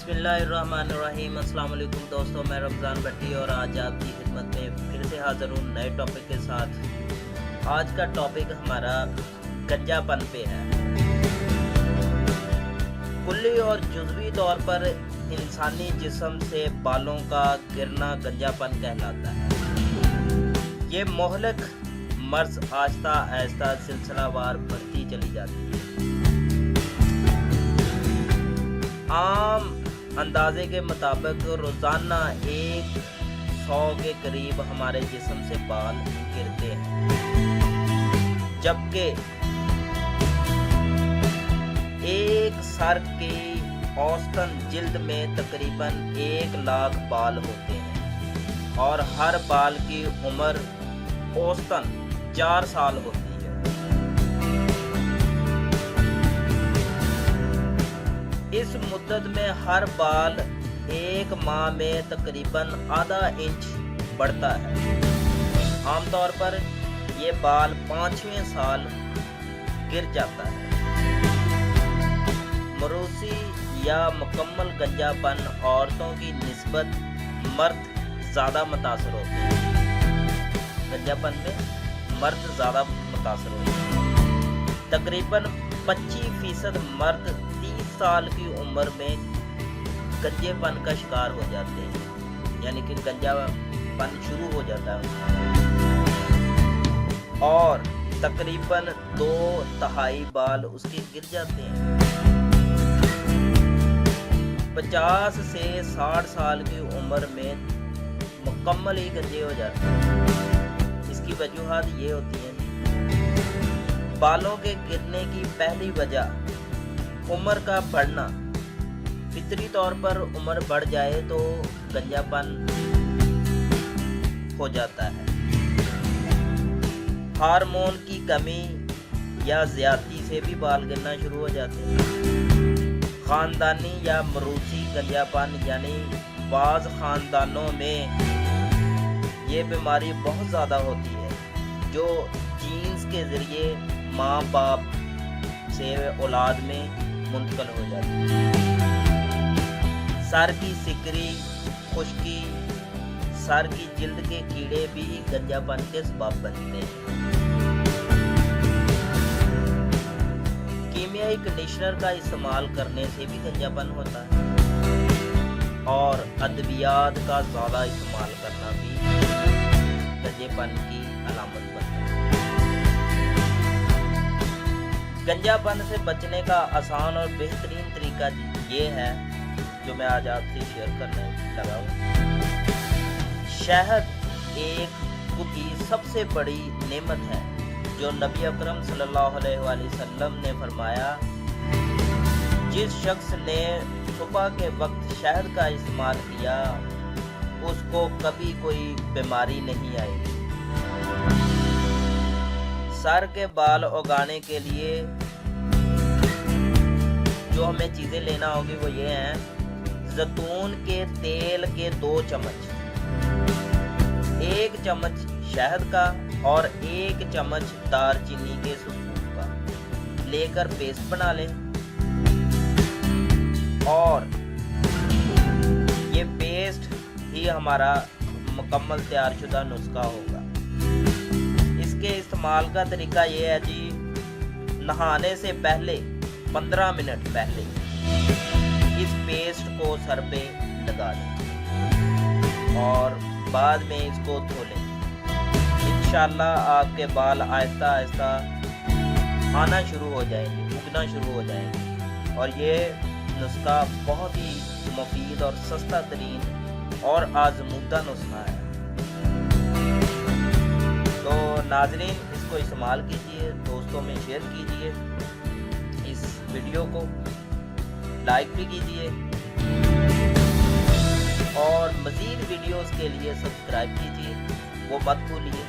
बिस्मिल्लाहिर्रहमानिर्रहीम। अस्सलाम वालेकुम दोस्तों, मैं रमज़ान भट्टी और आज आपकी खिदमत में फिर से हाज़िर हूँ नए टॉपिक के साथ। आज का टॉपिक हमारा गंजापन पे है। कुल्ली और जुज़वी तौर पर इंसानी जिस्म से बालों का गिरना गंजापन कहलाता है। ये मोहलिक मर्ज़ आहिस्ता आहिस्ता सिलसिलावार बढ़ती चली जाती है। आम अंदाजे के मुताबिक रोज़ाना 100 के करीब हमारे जिस्म से बाल गिरते हैं, जबकि एक सर की औसतन जिल्द में तकरीबन 1 लाख बाल होते हैं और हर बाल की उम्र औसतन 4 साल होती है। इस मुद्दत में हर बाल 1 माह में तकरीबन आधा इंच बढ़ता है। आमतौर पर ये बाल 5वें साल गिर जाता है। मरूसी या मुकम्मल गंजापन औरतों की निस्बत मर्द ज़्यादा मुतासर होते हैं। गंजापन में मर्द ज़्यादा मुतासर होते हैं। तकरीबन 25% मर्द 30 साल की उम्र में गंजेपन का शिकार हो जाते हैं, यानी कि गंजापन शुरू हो जाता है और तकरीबन 2/3 बाल उसके गिर जाते हैं। 50 से 60 साल की उम्र में मुकम्मल ही गंजे हो जाते हैं। इसकी वजूहात ये होती हैं। बालों के गिरने की पहली वजह उम्र का बढ़ना। फितरी तौर पर उम्र बढ़ जाए तो गंजापन हो जाता है। हार्मोन की कमी या ज़्यादती से भी बाल गिरना शुरू हो जाते हैं। ख़ानदानी या मरूसी गंजापन, यानी बाज़ ख़ानदानों में ये बीमारी बहुत ज़्यादा होती है, जो जीन्स के ज़रिए माँ बाप से औलाद में मुंतकिल हो जाती है। सर की सिकरी, खुश्की, सर की जिल्द के कीड़े भी गंजापन के सबब बनते हैं। कीमियाई कंडीशनर का इस्तेमाल करने से भी गंजापन होता है और अद्वियात का ज़्यादा इस्तेमाल करना भी गंजेपन की अलामत बनता है। गंजापन से बचने का आसान और बेहतरीन तरीका ये है, जो मैं आज आपसे शेयर करने लगा हूँ। शहद एक खुद ही सबसे बड़ी नेमत है, जो नबी अकरम सल्लल्लाहु अलैहि वसल्लम ने फरमाया, जिस शख्स ने सुबह के वक्त शहद का इस्तेमाल किया उसको कभी कोई बीमारी नहीं आएगी। सर के बाल उगाने के लिए जो हमें चीज़ें लेना होगी वो ये हैं। जैतून के तेल के 2 चम्मच, 1 चम्मच शहद का और 1 चम्मच दालचीनी के सूखून का लेकर पेस्ट बना लें और ये पेस्ट ही हमारा मुकम्मल तैयारशुदा नुस्खा होगा। इसके इस्तेमाल का तरीका ये है जी, नहाने से पहले 15 मिनट पहले इस पेस्ट को सर पे लगा दें और बाद में इसको धो लें। इंशाल्लाह आपके बाल आहिस्ता आहिस्ता आना शुरू हो जाएंगे, उगना शुरू हो जाएंगे और ये नुस्खा बहुत ही मुफीद और सस्ता तरीन और आजमूदा नुस्खा है। तो नाज़रीन, इसको इस्तेमाल कीजिए, दोस्तों में शेयर कीजिए, इस वीडियो को लाइक भी कीजिए और मज़ीद वीडियोस के लिए सब्सक्राइब कीजिए, वो मत भूलिए।